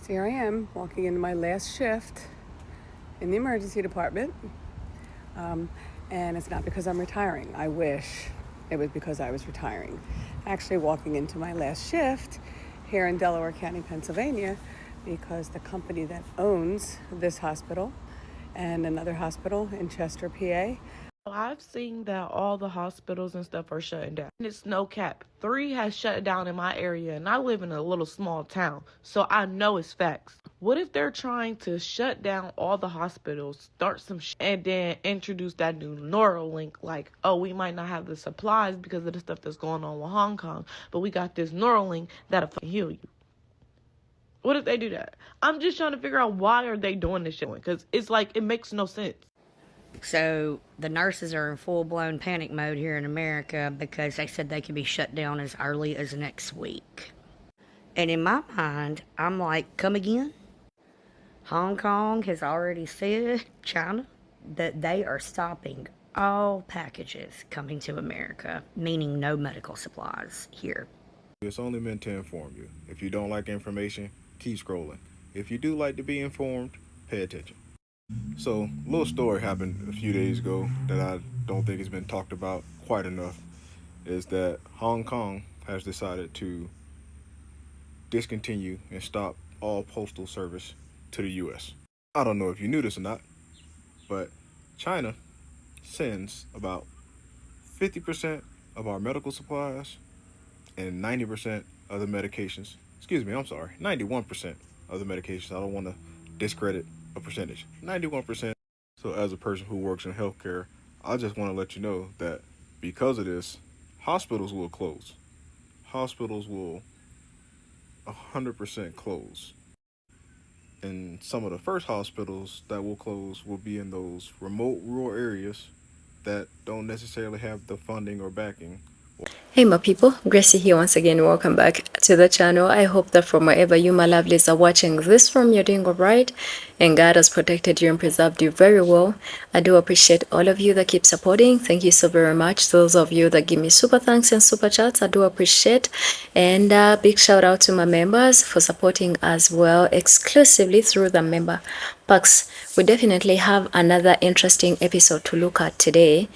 So here I am walking into my last shift in the emergency department, and it's not because I'm retiring. I wish it was because I was retiring. Actually walking into my last shift here in Delaware County, Pennsylvania, because the company that owns this hospital and another hospital in Chester, PA. I've seen that all the hospitals and stuff are shutting down. And it's no cap. 3 has shut down in my area, and I live in a little small town, so I know it's facts. What if they're trying to shut down all the hospitals, start some and then introduce that new Neuralink, like, oh, we might not have the supplies because of the stuff that's going on with Hong Kong, but we got this Neuralink that'll heal you. What if they do that? I'm just trying to figure out why are they doing this shit, because it's like, it makes no sense. So the nurses are in full-blown panic mode here in America because they said they could be shut down as early as next week. And in my mind, I'm like, come again? Hong Kong has already said, China, that they are stopping all packages coming to America, meaning no medical supplies here. It's only meant to inform you. If you don't like information, keep scrolling. If you do like to be informed, pay attention. So, a little story happened a few days ago that I don't think has been talked about quite enough, is that Hong Kong has decided to discontinue and stop all postal service to the U.S. I don't know if you knew this or not, but China sends about 50% of our medical supplies and 90% of the medications. 91% of the medications. I don't want to discredit a percentage. 91%. So as a person who works in healthcare, I just want to let you know that because of this, hospitals will close. Hospitals will 100% close. And some of the first hospitals that will close will be in those remote rural areas that don't necessarily have the funding or backing. Hey my people, Gracie here once again. Welcome back to the channel. I hope that from wherever you my lovelies are watching this from, you're doing alright and God has protected you and preserved you very well. I do appreciate all of you that keep supporting. Thank you so very much. Those of you that give me super thanks and super chats, I do appreciate. And big shout out to my members for supporting as well exclusively through the member packs. We definitely have another interesting episode to look at today.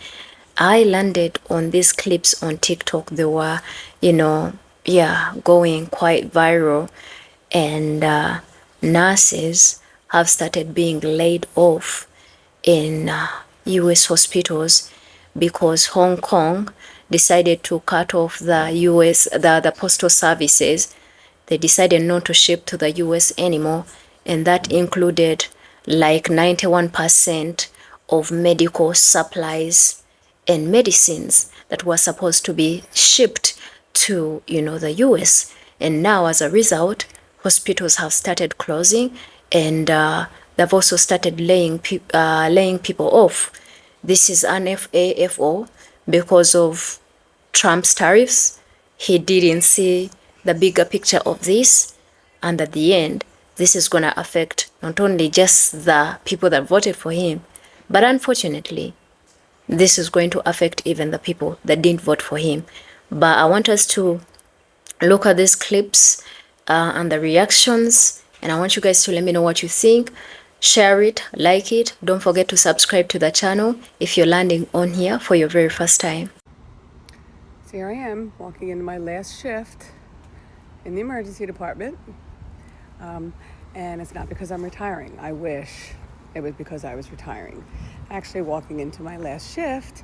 I landed on these clips on TikTok. They were, going quite viral. And nurses have started being laid off in US hospitals because Hong Kong decided to cut off the the postal services. They decided not to ship to the US anymore. And that included like 91% of medical supplies and medicines that were supposed to be shipped to, the US. And now as a result, hospitals have started closing and they've also started laying people off. This is an FAFO because of Trump's tariffs. He didn't see the bigger picture of this. And at the end, this is going to affect not only just the people that voted for him, but unfortunately, this is going to affect even the people that didn't vote for him. But I want us to look at these clips and the reactions. And I want you guys to let me know what you think. Share it, like it. Don't forget to subscribe to the channel if you're landing on here for your very first time. So here I am walking into my last shift in the emergency department. And it's not because I'm retiring. I wish it was because I was retiring. Actually walking into my last shift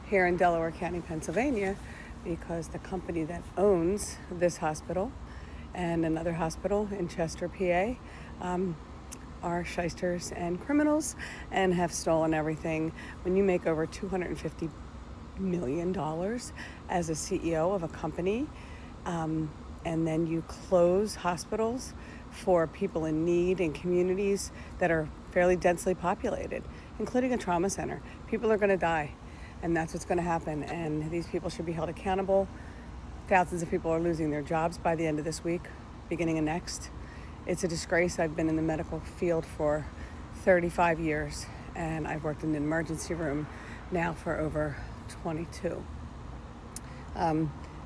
here in Delaware County, Pennsylvania, because the company that owns this hospital and another hospital in Chester, PA, are shysters and criminals and have stolen everything. When you make over $250 million as a CEO of a company, and then you close hospitals for people in need in communities that are fairly densely populated, including a trauma center. People are going to die, and that's what's going to happen, and these people should be held accountable. Thousands of people are losing their jobs by the end of this week, beginning of next. It's a disgrace. I've been in the medical field for 35 years, and I've worked in the emergency room now for over 22.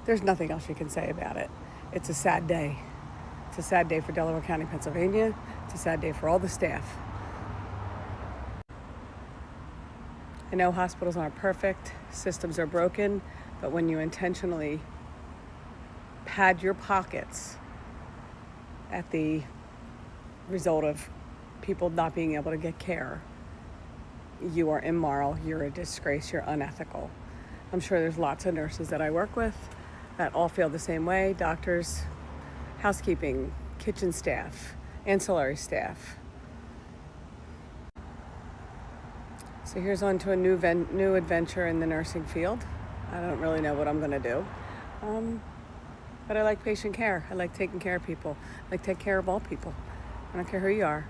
There's nothing else you can say about it. It's a sad day. It's a sad day for Delaware County, Pennsylvania. It's a sad day for all the staff. I know hospitals aren't perfect, systems are broken, but when you intentionally pad your pockets at the result of people not being able to get care, you are immoral, you're a disgrace, you're unethical. I'm sure there's lots of nurses that I work with that all feel the same way. Doctors, housekeeping, kitchen staff, ancillary staff. So here's on to a new adventure in the nursing field. I don't really know what I'm going to do. But I like patient care. I like taking care of people. I like taking care of all people. I don't care who you are.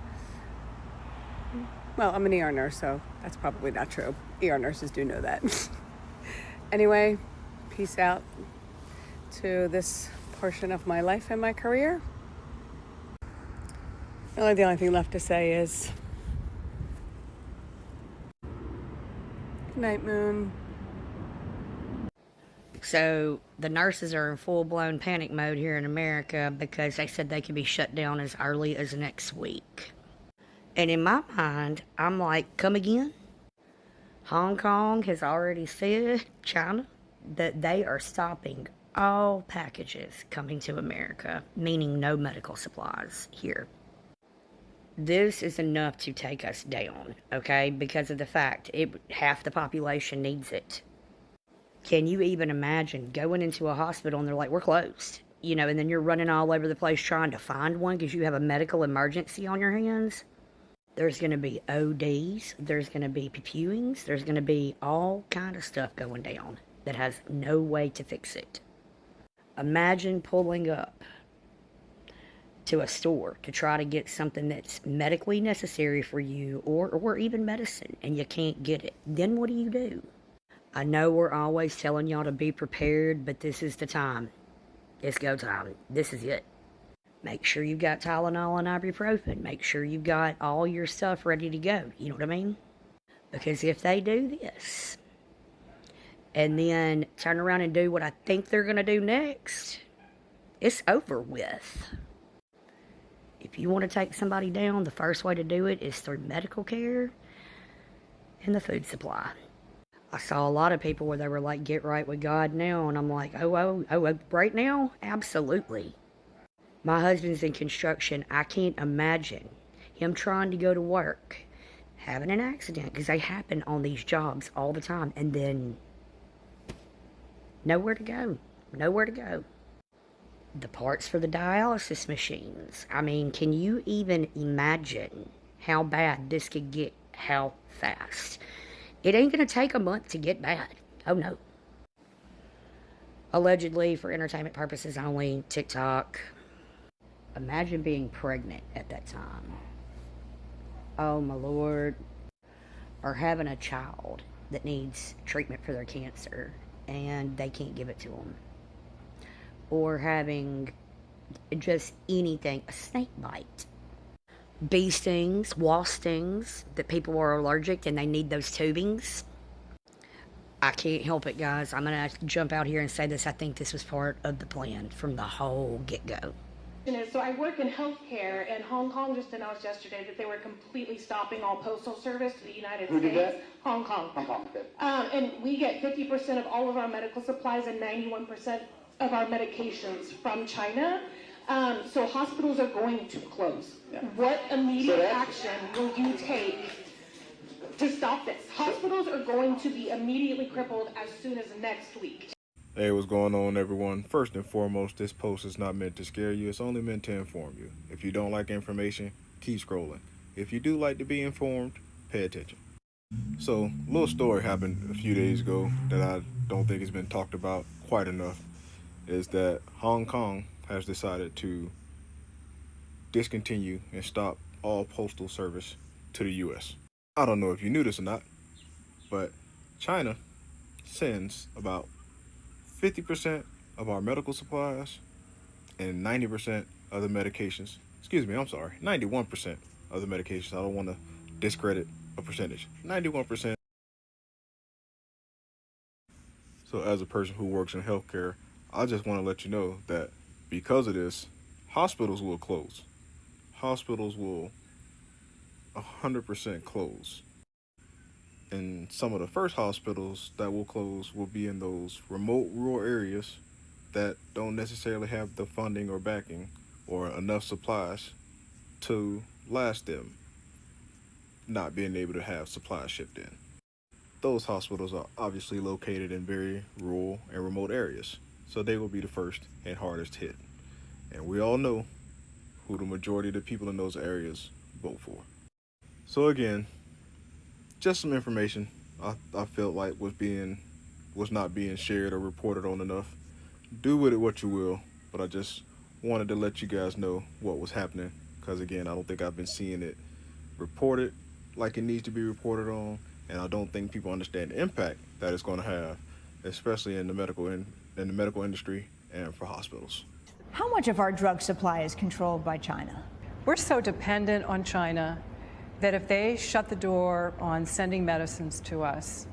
Well, I'm an ER nurse, so that's probably not true. ER nurses do know that. Anyway, peace out to this portion of my life and my career. The only thing left to say is good night, Moon. So the nurses are in full-blown panic mode here in America because they said they could be shut down as early as next week. And in my mind, I'm like, come again? Hong Kong has already said, China, that they are stopping all packages coming to America, meaning no medical supplies here. This is enough to take us down, okay? Because of the fact half the population needs it. Can you even imagine going into a hospital and they're like, we're closed, and then you're running all over the place trying to find one because you have a medical emergency on your hands? There's going to be ODs, there's going to be pupewings, there's going to be all kind of stuff going down that has no way to fix it. Imagine pulling up to a store to try to get something that's medically necessary for you or even medicine and you can't get it. Then what do? I know we're always telling y'all to be prepared, but this is the time. It's go time. This is it. Make sure you've got Tylenol and ibuprofen. Make sure you've got all your stuff ready to go. You know what I mean? Because if they do this and then turn around and do what I think they're going to do next, it's over with. If you want to take somebody down, the first way to do it is through medical care and the food supply. I saw a lot of people where they were like, get right with God now. And I'm like, oh, right now? Absolutely. My husband's in construction. I can't imagine him trying to go to work, having an accident, because they happen on these jobs all the time, and then nowhere to go. The parts for the dialysis machines. I mean, can you even imagine how bad this could get, how fast? It ain't going to take a month to get bad. Oh, no. Allegedly, for entertainment purposes only, TikTok. Imagine being pregnant at that time. Oh, my Lord. Or having a child that needs treatment for their cancer and they can't give it to them. Or having just anything, a snake bite. Bee stings, wasp stings, that people are allergic and they need those tubings. I can't help it, guys. I'm going to jump out here and say this. I think this was part of the plan from the whole get-go. So I work in healthcare, and Hong Kong just announced yesterday that they were completely stopping all postal service to the United States. Who did that? Hong Kong. Hong Kong, okay. And we get 50% of all of our medical supplies and 91% of our medications from China. So hospitals are going to close. Yeah. What immediate action will you take to stop this? Hospitals are going to be immediately crippled as soon as next week. Hey, what's going on, everyone? First and foremost, this post is not meant to scare you. It's only meant to inform you. If you don't like information, keep scrolling. If you do like to be informed, pay attention. So, a little story happened a few days ago that I don't think has been talked about quite enough, is that Hong Kong has decided to discontinue and stop all postal service to the U.S. I don't know if you knew this or not, but China sends about 50% of our medical supplies and 90% of the medications. 91% of the medications. I don't want to discredit a percentage. 91%. So as a person who works in healthcare, I just want to let you know that because of this, hospitals will close. Hospitals will 100% close. And some of the first hospitals that will close will be in those remote rural areas that don't necessarily have the funding or backing or enough supplies to last them not being able to have supplies shipped in. Those hospitals are obviously located in very rural and remote areas, so they will be the first and hardest hit. And we all know who the majority of the people in those areas vote for. So again, just some information I felt like was not being shared or reported on enough. Do with it what you will, but I just wanted to let you guys know what was happening, because again, I don't think I've been seeing it reported like it needs to be reported on, and I don't think people understand the impact that it's going to have, especially in the medical industry and for hospitals. How much of our drug supply is controlled by China? We're so dependent on China that if they shut the door on sending medicines to us,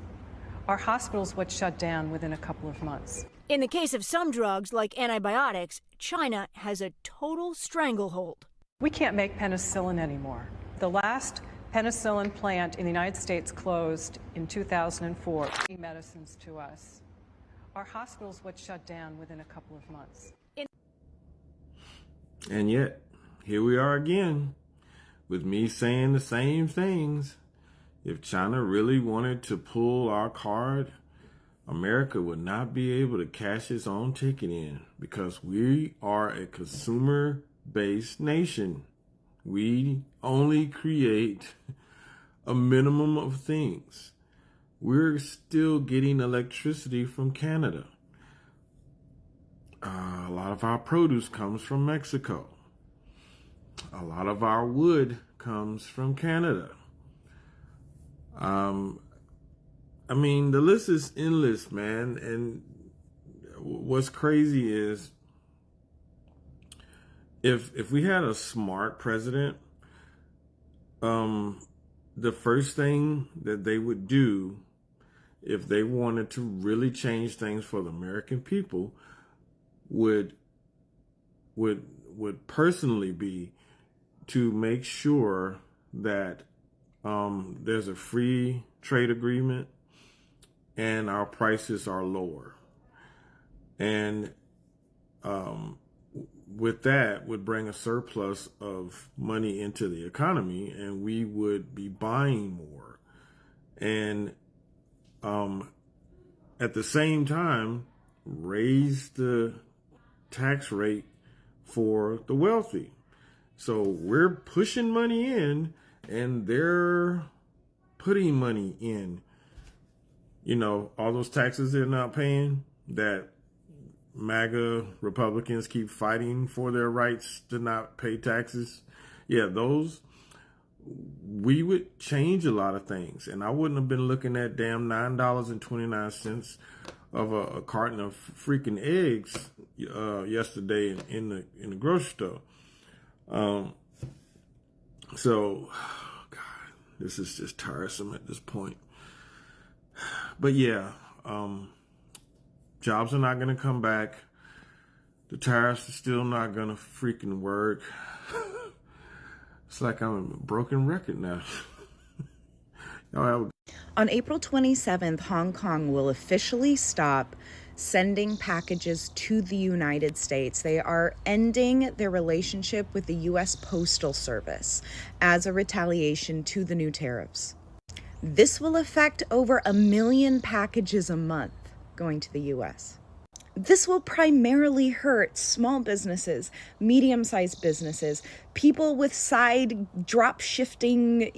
our hospitals would shut down within a couple of months. In the case of some drugs, like antibiotics, China has a total stranglehold. We can't make penicillin anymore. The last penicillin plant in the United States closed in 2004. Medicines to us, our hospitals would shut down within a couple of months. And yet, here we are again, with me saying the same things. If China really wanted to pull our card, America would not be able to cash its own ticket in, because we are a consumer-based nation. We only create a minimum of things. We're still getting electricity from Canada. A lot of our produce comes from Mexico. A lot of our wood comes from Canada. I mean, the list is endless, man. And what's crazy is if we had a smart president, the first thing that they would do if they wanted to really change things for the American people would personally be to make sure that there's a free trade agreement and our prices are lower. And with that would bring a surplus of money into the economy, and we would be buying more. And at the same time, raise the tax rate for the wealthy. So we're pushing money in, and they're putting money in. You know, all those taxes they're not paying, that MAGA Republicans keep fighting for their rights to not pay taxes. Yeah, those, we would change a lot of things. And I wouldn't have been looking at damn $9.29 of a carton of freaking eggs yesterday in the grocery store. So, God, this is just tiresome at this point. But yeah, jobs are not going to come back. The tariffs are still not going to freaking work. It's like I'm a broken record now. On April 27th, Hong Kong will officially stop sending packages to the United States. They are ending their relationship with the U.S. Postal Service as a retaliation to the new tariffs. This will affect over 1 million packages a month going to the U.S. This will primarily hurt small businesses, medium-sized businesses, people with side drop shifting,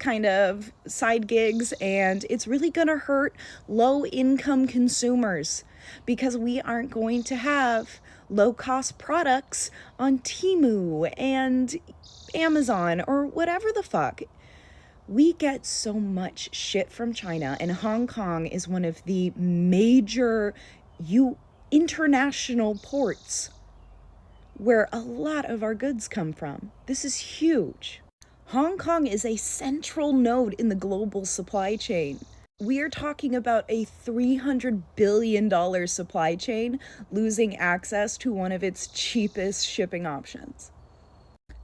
kind of side gigs, and it's really going to hurt low-income consumers because we aren't going to have low-cost products on Temu and Amazon or whatever the fuck. We get so much shit from China, and Hong Kong is one of the major international ports where a lot of our goods come from. This is huge. Hong Kong is a central node in the global supply chain. We are talking about a $300 billion supply chain losing access to one of its cheapest shipping options.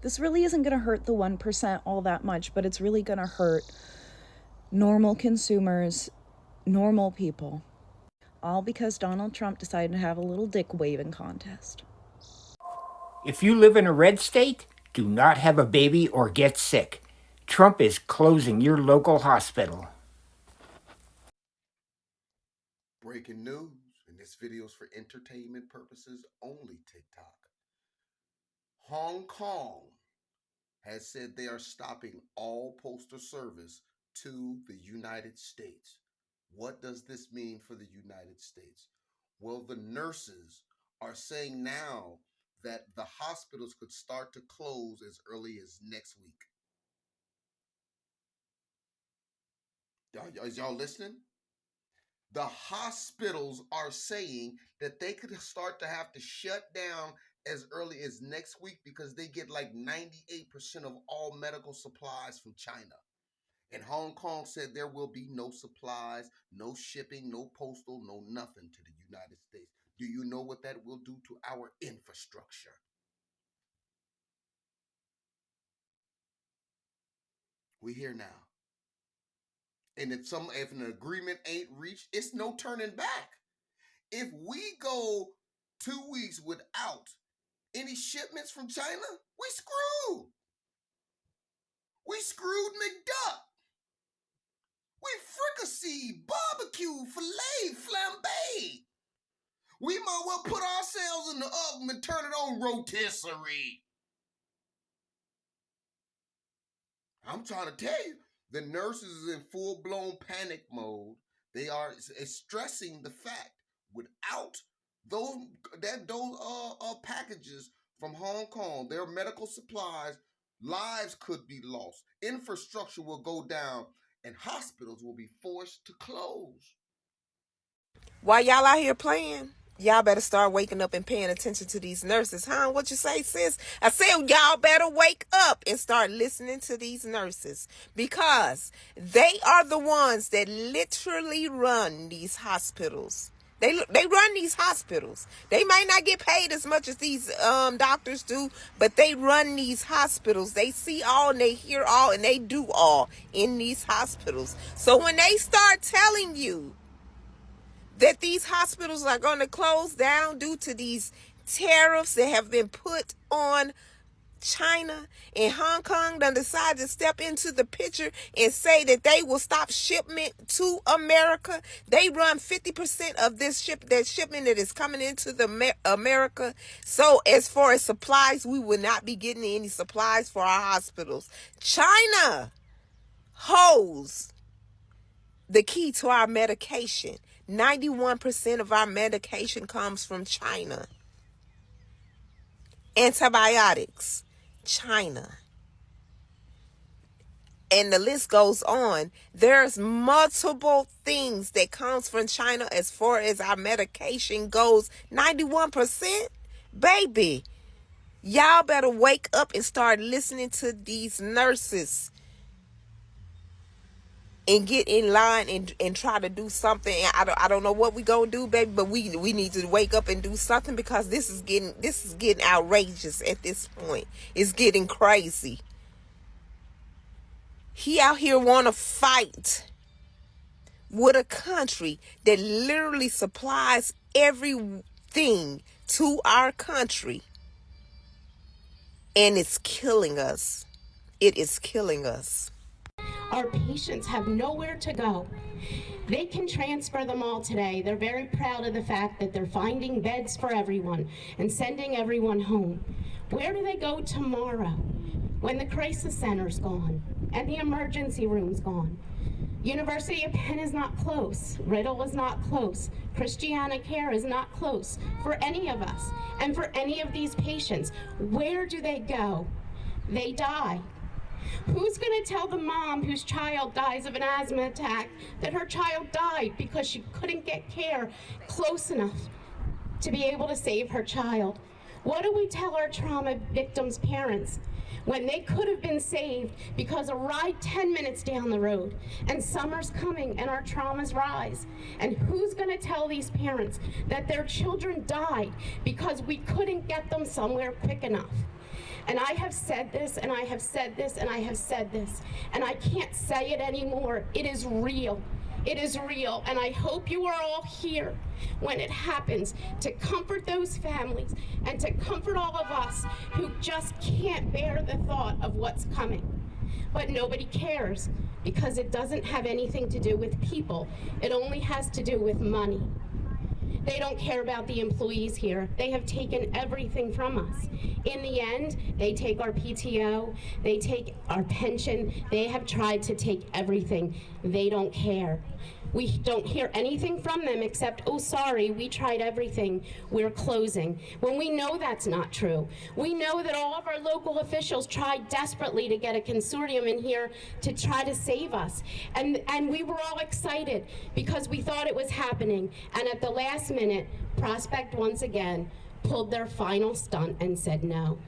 This really isn't going to hurt the 1% all that much, but it's really going to hurt normal consumers, normal people. All because Donald Trump decided to have a little dick waving contest. If you live in a red state, do not have a baby or get sick. Trump is closing your local hospital. Breaking news, and this video is for entertainment purposes only, TikTok. Hong Kong has said they are stopping all postal service to the United States. What does this mean for the United States? Well, the nurses are saying now that the hospitals could start to close as early as next week. Is y'all listening? The hospitals are saying that they could start to have to shut down as early as next week because they get like 98% of all medical supplies from China. And Hong Kong said there will be no supplies, no shipping, no postal, no nothing to the United States. Do you know what that will do to our infrastructure? We're here now. And if an agreement ain't reached, it's no turning back. If we go 2 weeks without any shipments from China, we screwed. We screwed McDuck. We fricassee, barbecue, filet, flambe. We might well put ourselves in the oven and turn it on rotisserie. I'm trying to tell you, the nurses is in full-blown panic mode. They are stressing the fact without those packages from Hong Kong, their medical supplies, lives could be lost. Infrastructure will go down, and hospitals will be forced to close. While y'all out here playing, y'all better start waking up and paying attention to these nurses, huh? What you say, sis? I said y'all better wake up and start listening to these nurses because they are the ones that literally run these hospitals. They run these hospitals. They might not get paid as much as these doctors do, but they run these hospitals. They see all and they hear all and they do all in these hospitals. So when they start telling you that these hospitals are going to close down due to these tariffs that have been put on China, and Hong Kong done decided to step into the picture and say that they will stop shipment to America. They run 50% of this shipment that is coming into the America. So as far as supplies, we will not be getting any supplies for our hospitals. China holds the key to our medication. 91% of our medication comes from China. Antibiotics, China. And the list goes on. There's multiple things that comes from China as far as our medication goes. 91%? Baby, y'all better wake up and start listening to these nurses and get in line and try to do something. I don't know what we gonna do, baby, but we need to wake up and do something because this is getting outrageous at this point. It's getting crazy. He out here want to fight with a country that literally supplies everything to our country, and it's killing us. It is killing us. Our patients have nowhere to go. They can transfer them all today. They're very proud of the fact that they're finding beds for everyone and sending everyone home. Where do they go tomorrow when the crisis center's gone and the emergency room's gone? University of Penn is not close. Riddle is not close. Christiana Care is not close for any of us and for any of these patients. Where do they go? They die. Who's going to tell the mom whose child dies of an asthma attack that her child died because she couldn't get care close enough to be able to save her child? What do we tell our trauma victims' parents? when they could have been saved because a ride 10 minutes down the road, and summer's coming and our traumas rise. And who's going to tell these parents that their children died because we couldn't get them somewhere quick enough? And I have said this, and I have said this, and I have said this, and I can't say it anymore. It is real. It is real, and I hope you are all here when it happens to comfort those families and to comfort all of us who just can't bear the thought of what's coming. But nobody cares because it doesn't have anything to do with people. It only has to do with money. They don't care about the employees here. They have taken everything from us. In the end, they take our PTO, they take our pension, they have tried to take everything. They don't care. We don't hear anything from them except, oh, sorry, we tried everything, we're closing. When we know that's not true. We know that all of our local officials tried desperately to get a consortium in here to try to save us. And we were all excited because we thought it was happening. And at the last minute, Prospect once again pulled their final stunt and said no.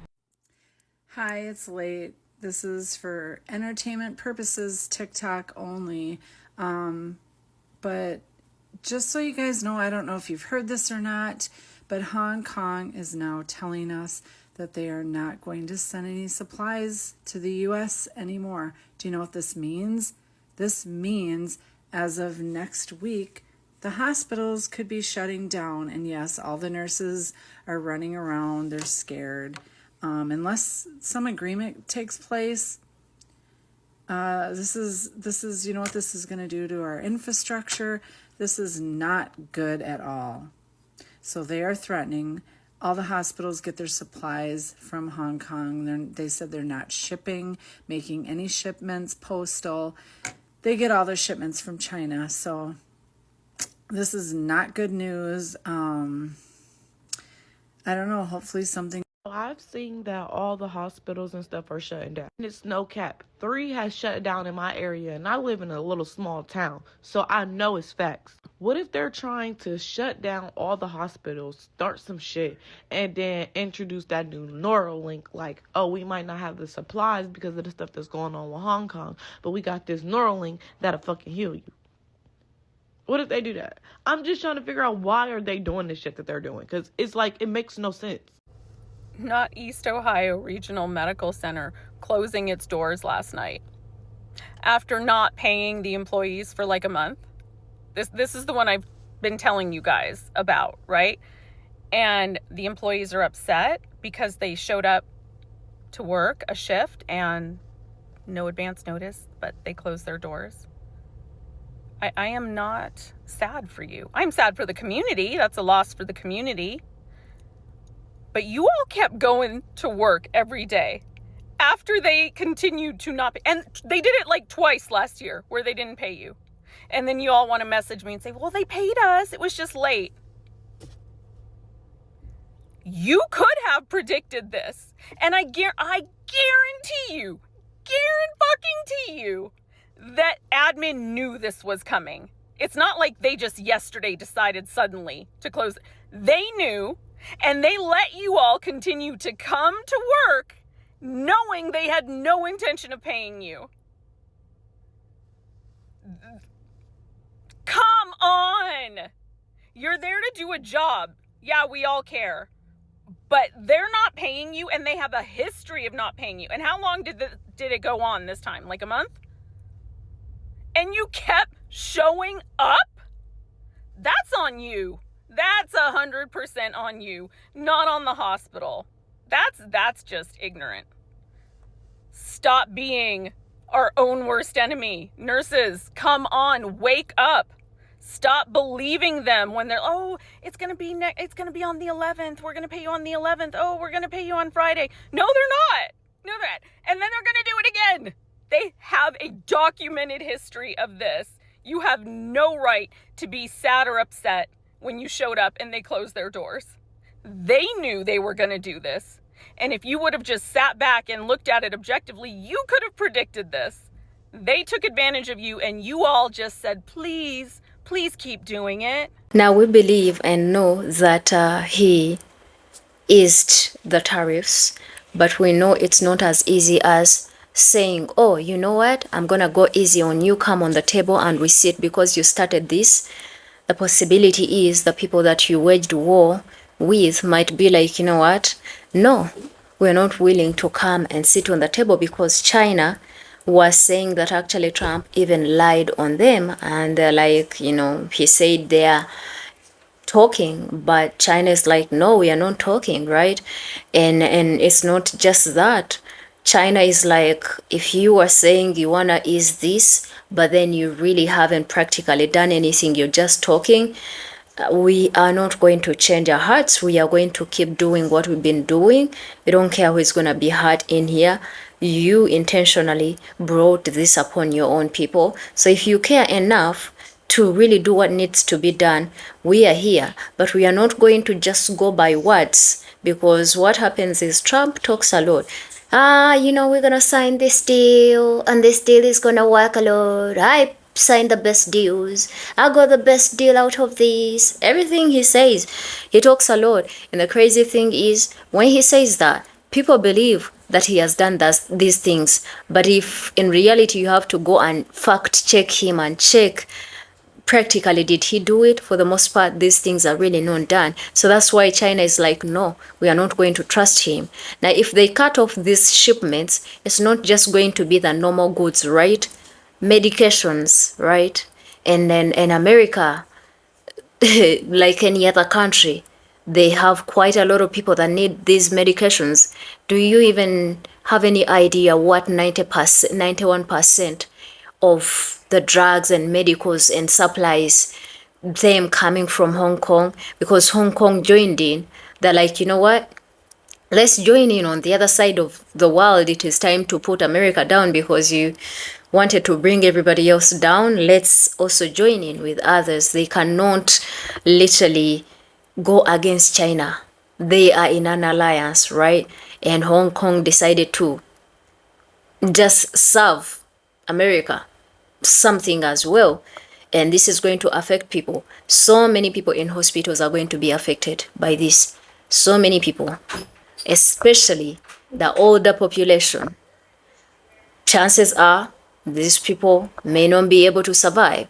Hi, it's late. This is for entertainment purposes, TikTok only. But just so you guys know, I don't know if you've heard this or not, but Hong Kong is now telling us that they are not going to send any supplies to the U.S. anymore. Do you know what this means? This means as of next week, the hospitals could be shutting down. And yes, all the nurses are running around. They're scared. Unless some agreement takes place, this is, you know what this is going to do to our infrastructure? This is not good at all. So they are threatening. All the hospitals get their supplies from Hong Kong. They said they're not making any shipments postal. They get all their shipments from China. So this is not good news. I don't know, hopefully something. I've seen that all the hospitals and stuff are shutting down. And it's no cap. 3 has shut down in my area, and I live in a little small town, so I know it's facts. What if they're trying to shut down all the hospitals, start some shit, and then introduce that new Neuralink, like, oh, we might not have the supplies because of the stuff that's going on with Hong Kong, but we got this Neuralink that'll fucking heal you. What if they do that? I'm just trying to figure out why are they doing this shit that they're doing, because it's like, it makes no sense. Not East Ohio Regional Medical Center closing its doors last night after not paying the employees for like a month. This is the one I've been telling you guys about, right? And the employees are upset because they showed up to work a shift and no advance notice, but they closed their doors. I am not sad for you. I'm sad for the community. That's a loss for the community. But you all kept going to work every day after they continued to not pay. And they did it like twice last year where they didn't pay you. And then you all want to message me and say, well, they paid us. It was just late. You could have predicted this. And I guarantee you that admin knew this was coming. It's not like they just yesterday decided suddenly to close. They knew. And they let you all continue to come to work knowing they had no intention of paying you. Come on! You're there to do a job. Yeah, we all care. But they're not paying you, and they have a history of not paying you. And how long did it go on this time? Like a month? And you kept showing up? That's on you. That's 100% on you, not on the hospital. That's just ignorant. Stop being our own worst enemy. Nurses, come on, wake up. Stop believing them when they're, oh, it's going to be on the 11th. We're going to pay you on the 11th. Oh, we're going to pay you on Friday. No, they're not. No, they're not. And then they're going to do it again. They have a documented history of this. You have no right to be sad or upset when you showed up and they closed their doors. They knew they were going to do this. And if you would have just sat back and looked at it objectively, you could have predicted this. They took advantage of you and you all just said, please keep doing it. Now we believe and know that he eased the tariffs, but we know it's not as easy as saying, oh, you know what, I'm gonna go easy on you, come on the table and we sit because you started this. The possibility is the people that you waged war with might be like, you know what, no, we're not willing to come and sit on the table, because China was saying that actually Trump even lied on them, and they're like, you know, he said they're talking, but China is like, no, we are not talking, right? And it's not just that. China is like, if you are saying you wanna ease this, but then you really haven't practically done anything, you're just talking, we are not going to change our hearts. We are going to keep doing what we've been doing. We don't care who is going to be hurt in here. You intentionally brought this upon your own people. So if you care enough to really do what needs to be done, we are here. But we are not going to just go by words, because what happens is Trump talks a lot. You know, we're going to sign this deal and this deal is going to work a lot. I signed the best deals. I got the best deal out of this. Everything he says, he talks a lot. And the crazy thing is, when he says that, people believe that he has done these things. But if in reality you have to go and fact check him and check practically did he do it, for the most part these things are really not done. So that's why China is like, no, we are not going to trust him. Now if they cut off these shipments, it's not just going to be the normal goods, right? Medications, right? And then in America, like any other country, they have quite a lot of people that need these medications. Do you even have any idea what 91% of the drugs and medicals and supplies, them coming from Hong Kong? Because Hong Kong joined in. They're like, you know what? Let's join in on the other side of the world. It is time to put America down, because you wanted to bring everybody else down. Let's also join in with others. They cannot literally go against China. They are in an alliance, right? And Hong Kong decided to just serve America something as well. And this is going to affect people. So many people in hospitals are going to be affected by this. So many people, especially the older population. Chances are these people may not be able to survive.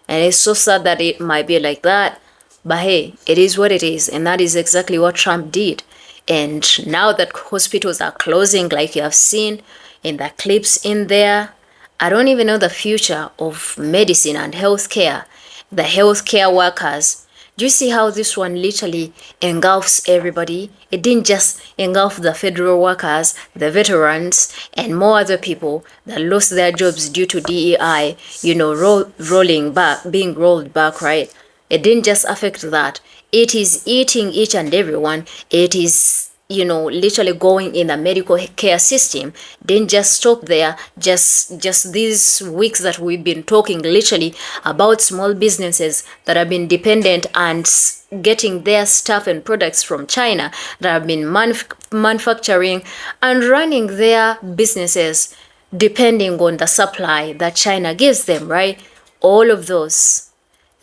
And it's so sad that it might be like that. But hey, it is what it is. And that is exactly what Trump did. And now that hospitals are closing, like you have seen in the clips in there, I don't even know the future of medicine and healthcare. The healthcare workers. Do you see how this one literally engulfs everybody? It didn't just engulf the federal workers, the veterans, and more other people that lost their jobs due to DEI, you know, rolling back, being rolled back, right? It didn't just affect that. It is eating each and everyone. It is, you know, literally going in the medical care system. Didn't just stop there. Just these weeks that we've been talking literally about small businesses that have been dependent and getting their stuff and products from China, that have been manufacturing and running their businesses depending on the supply that China gives them, right? All of those,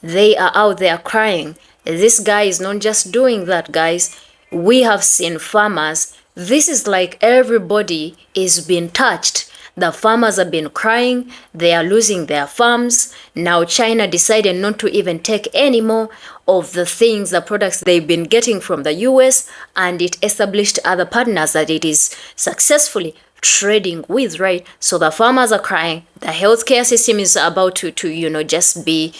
they are out there crying. This guy is not just doing that, guys. We have seen farmers. This is like everybody is being touched. The farmers have been crying. They are losing their farms. Now China decided not to even take any more of the things, the products they've been getting from the US, and it established other partners that it is successfully trading with, right? So the farmers are crying. The healthcare system is about to you know, just be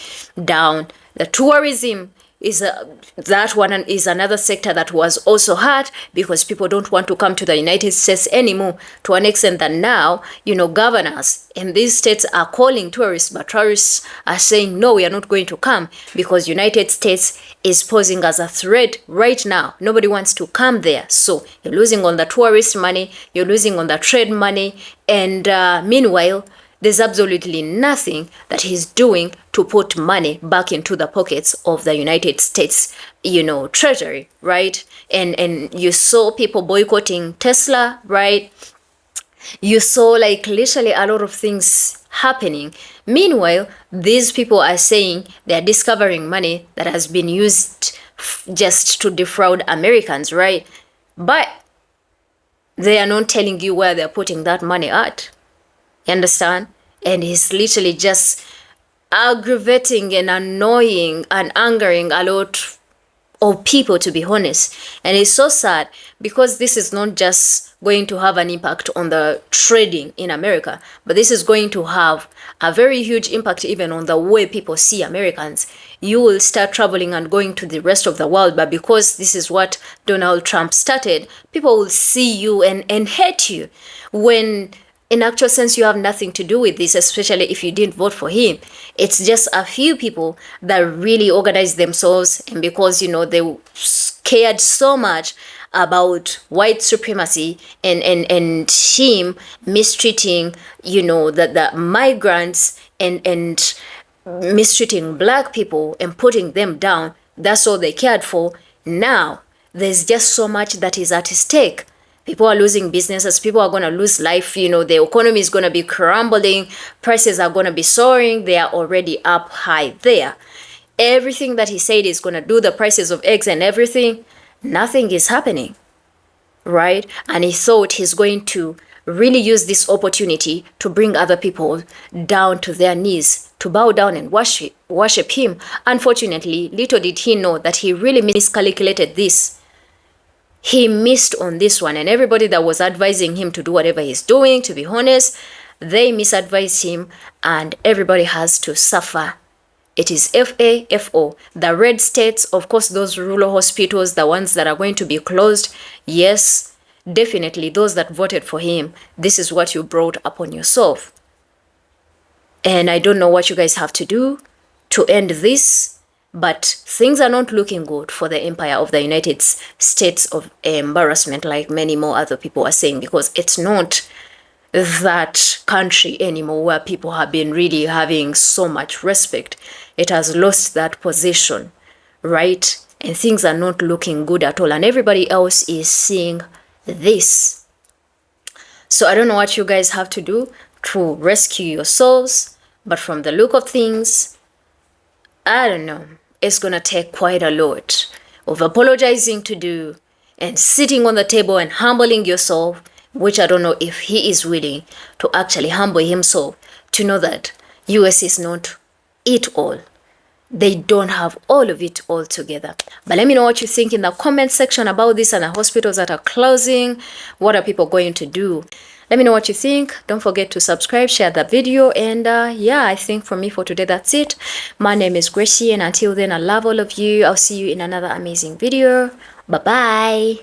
down. The tourism is that one is another sector that was also hurt, because people don't want to come to the United States anymore, to an extent that now, you know, governors in these states are calling tourists, but tourists are saying, no, we are not going to come, because United States is posing as a threat right now. Nobody wants to come there. So you're losing on the tourist money, you're losing on the trade money, and meanwhile, there's absolutely nothing that he's doing to put money back into the pockets of the United States, you know, treasury, right? And you saw people boycotting Tesla, right? You saw like literally a lot of things happening. Meanwhile, these people are saying they're discovering money that has been used just to defraud Americans, right? But They are not telling you where they're putting that money at. You understand? And it's literally just aggravating and annoying and angering a lot of people, to be honest. And it's so sad because this is not just going to have an impact on the trading in America, but this is going to have a very huge impact even on the way people see Americans. You will start traveling and going to the rest of the world, but because this is what Donald Trump started, people will see you and hate you, when in actual sense you have nothing to do with this, especially if you didn't vote for him. It's just a few people that really organized themselves, and because, you know, they cared so much about white supremacy and him mistreating, you know, the migrants and mistreating black people and putting them down. That's all they cared for. Now there's just so much that is at stake. People are losing businesses. People are going to lose life. You know, the economy is going to be crumbling. Prices are going to be soaring. They are already up high there. Everything that he said is going to do, the prices of eggs and everything, nothing is happening, right? And he thought he's going to really use this opportunity to bring other people down to their knees, to bow down and worship him. Unfortunately, little did he know that he really miscalculated this. He missed on this one, and everybody that was advising him to do whatever he's doing, to be honest, they misadvised him, and everybody has to suffer. It is FAFO. The red states, of course, those rural hospitals, the ones that are going to be closed, yes, definitely those that voted for him, this is what you brought upon yourself. And I don't know what you guys have to do to end this, but things are not looking good for the empire of the United States of embarrassment, like many more other people are saying, because it's not that country anymore where people have been really having so much respect. It has lost that position, right? And things are not looking good at all. And everybody else is seeing this. So I don't know what you guys have to do to rescue yourselves, but from the look of things, I don't know. It's going to take quite a lot of apologizing to do and sitting on the table and humbling yourself, which I don't know if he is willing to actually humble himself to know that US is not it all. They don't have all of it all together. But let me know what you think in the comment section about this and the hospitals that are closing. What are people going to do? Let me know what you think. Don't forget to subscribe, share the video, and yeah, I think for me for today, that's it. My name is Gracie, and until then, I love all of you. I'll see you in another amazing video. Bye-bye.